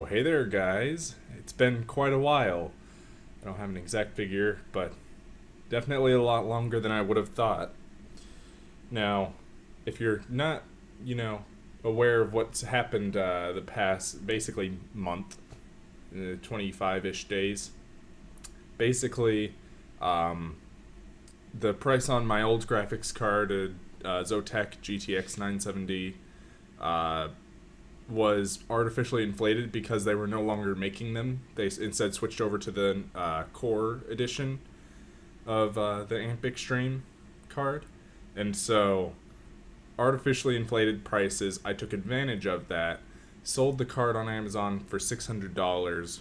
Hey there, guys. It's been quite a while. I don't have an exact figure, but definitely a lot longer than I would have thought. Now, if you're not, aware of what's happened the past basically month, 25-ish days, basically, the price on my old graphics card, Zotac GTX 970, was artificially inflated because they were no longer making them. They instead switched over to the Core edition of the Amp Extreme card. And so, artificially inflated prices, I took advantage of that, sold the card on Amazon for $600,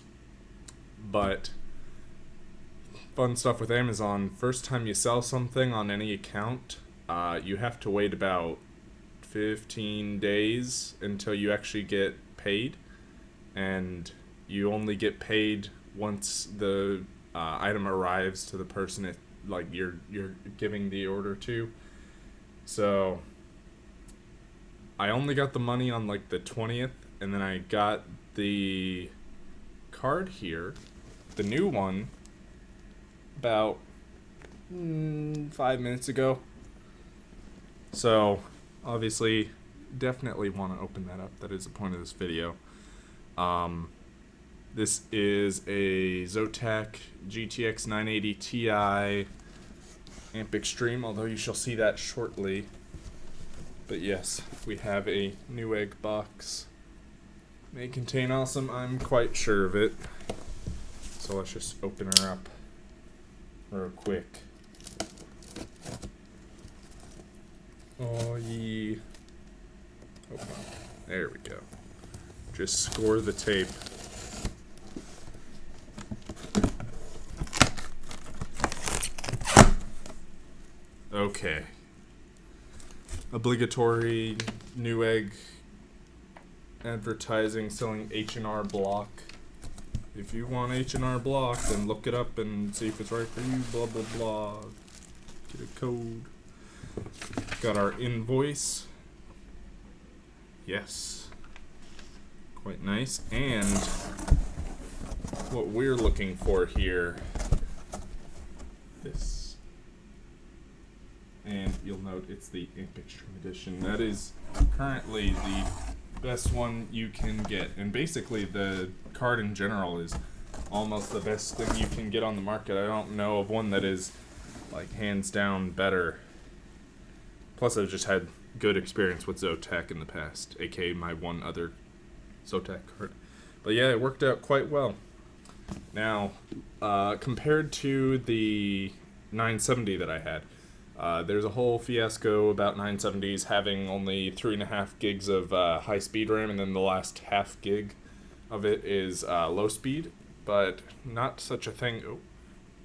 but fun stuff with Amazon, first time you sell something on any account, you have to wait about 15 days until you actually get paid, and you only get paid once the item arrives to the person you're giving the order to. So I only got the money on the 20th, and then I got the card here, the new one, about 5 minutes ago. So obviously, definitely want to open that up. That is the point of this video. This is a Zotac GTX 980 Ti Amp Extreme, although you shall see that shortly. But yes, we have a Newegg box. May contain awesome, I'm quite sure of it. So let's just open her up real quick. Oh, yeah. Oh, there we go. Just score the tape. Okay. Obligatory Newegg advertising selling H&R Block. If you want H&R Block, then look it up and see if it's right for you. Blah, blah, blah. Get a code. Got our invoice. Yes. Quite nice. And what we're looking for here, this. And you'll note it's the Amp Extreme Edition. That is currently the best one you can get. And basically the card in general is almost the best thing you can get on the market. I don't know of one that is hands down better. Plus I've just had good experience with Zotac in the past, aka my one other Zotac card. But yeah, it worked out quite well. Now, compared to the 970 that I had, there's a whole fiasco about 970s having only 3.5 gigs of high speed RAM, and then the last half gig of it is low speed, but not such a thing. Oh,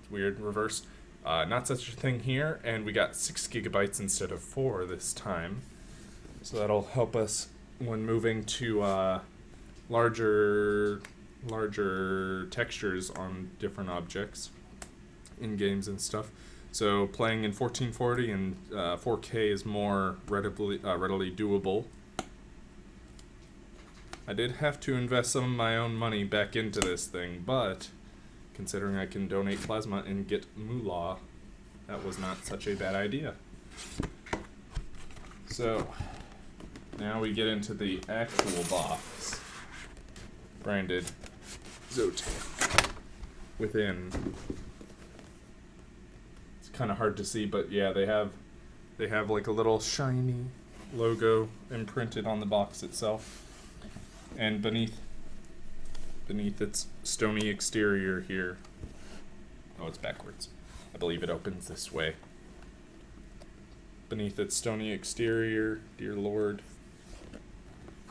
it's weird, reverse. Not such a thing here, and we got 6 gigabytes instead of 4 this time. So that'll help us when moving to larger textures on different objects in games and stuff. So playing in 1440 and 4K is more readily doable. I did have to invest some of my own money back into this thing, but considering I can donate plasma and get moolah, that was not such a bad idea. So, now we get into the actual box. Branded Zotac. Within. It's kind of hard to see, but yeah, they have a little shiny logo imprinted on the box itself. And beneath its stony exterior here. Oh, it's backwards. I believe it opens this way. Beneath its stony exterior, dear Lord.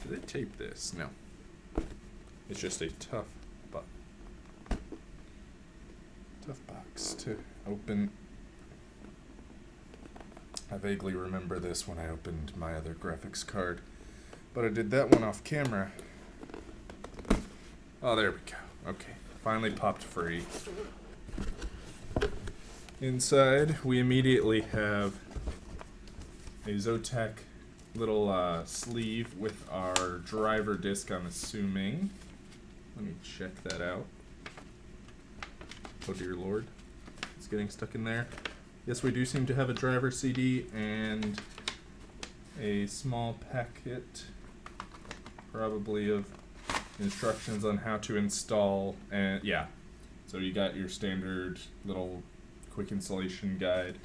Did they tape this? No. It's just a tough box to open. I vaguely remember this when I opened my other graphics card, but I did that one off camera. Oh, there we go. Okay, finally popped free. Inside, we immediately have a Zotac little sleeve with our driver disc, I'm assuming. check that out. Oh dear lord. It's getting stuck in there. Yes, we do seem to have a driver CD and a small packet, probably of instructions on how to install, and yeah. So you got your standard little quick installation guide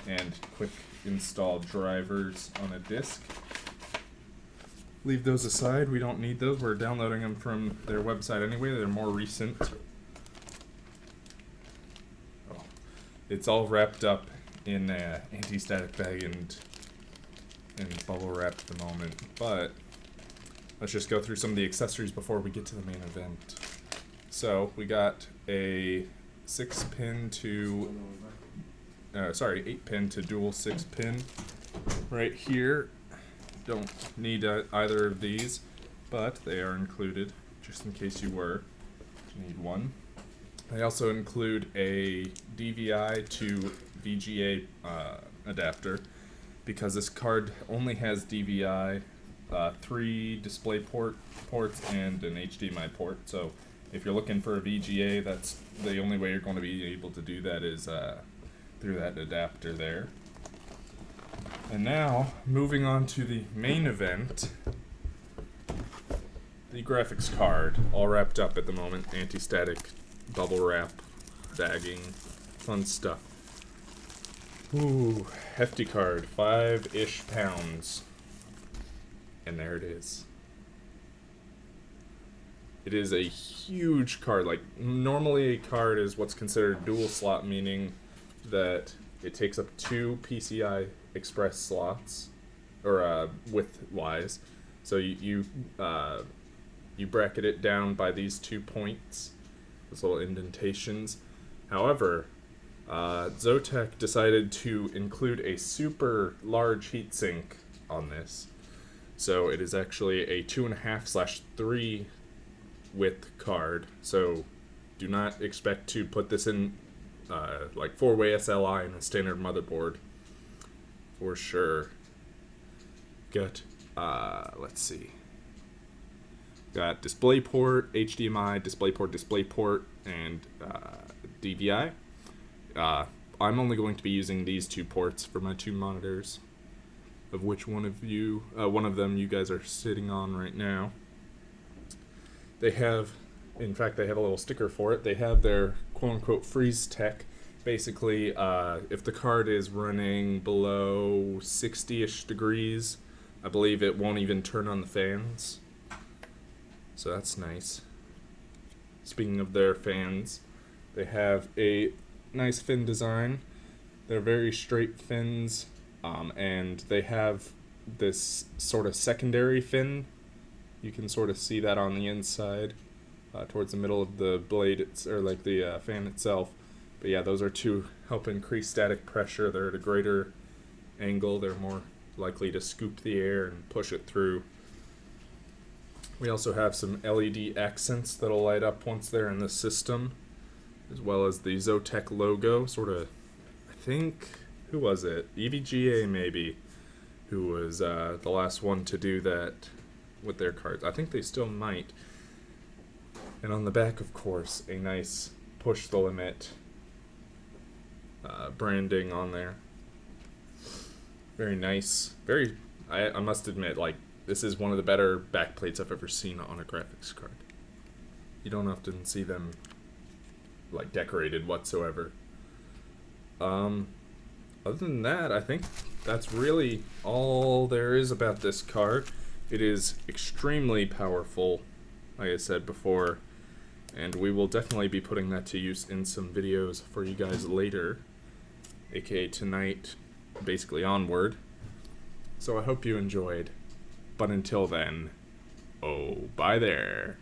and quick install drivers on a disk. Leave those aside, we don't need those. We're downloading them from their website anyway, they're more recent. Oh. It's all wrapped up in anti-static bag and bubble wrap at the moment, but let's just go through some of the accessories before we get to the main event. So we got a 8-pin to dual 6-pin right here. Don't need either of these, but they are included just in case you need one. They also include a DVI to VGA adapter, because this card only has DVI, 3 display ports and an HDMI port. So if you're looking for a VGA, that's the only way you're going to be able to do that is through that adapter there. And now, moving on to the main event, the graphics card, all wrapped up at the moment, anti-static, bubble wrap, bagging, fun stuff. Ooh, hefty card, 5-ish pounds. And there it is. It is a huge card. Like, normally a card is what's considered dual slot, meaning that it takes up 2 PCI Express slots, or width-wise. So you bracket it down by these 2 points, those little indentations. However, Zotac decided to include a super large heatsink on this. So it is actually a 2.5/3 width card. So do not expect to put this in like 4-way SLI in a standard motherboard for sure. Got let's see. Got DisplayPort, HDMI, DisplayPort, and DVI. I'm only going to be using these 2 ports for my 2 monitors, of which one of them you guys are sitting on right now. They have, in fact, they have a little sticker for it. They have their quote-unquote freeze tech. Basically, if the card is running below 60-ish degrees, I believe it won't even turn on the fans. So that's nice. Speaking of their fans, they have a nice fin design. They're very straight fins, and they have this sort of secondary fin. You can sort of see that on the inside, towards the middle of the blade, or like the fan itself. But yeah, those are to help increase static pressure. They're at a greater angle. They're more likely to scoop the air and push it through. We also have some LED accents that'll light up once they're in the system, as well as the Zotac logo, sort of, I think, who was it? EVGA maybe, who was the last one to do that with their cards. I think they still might. And on the back, of course, a nice push the limit branding on there. Very nice. Very, I must admit, like, this is one of the better backplates I've ever seen on a graphics card. You don't often see them like decorated whatsoever. Other than that, I think that's really all there is about this card. It is extremely powerful, like I said before, and we will definitely be putting that to use in some videos for you guys later, aka tonight, basically onward. So I hope you enjoyed. But until then, oh, bye there.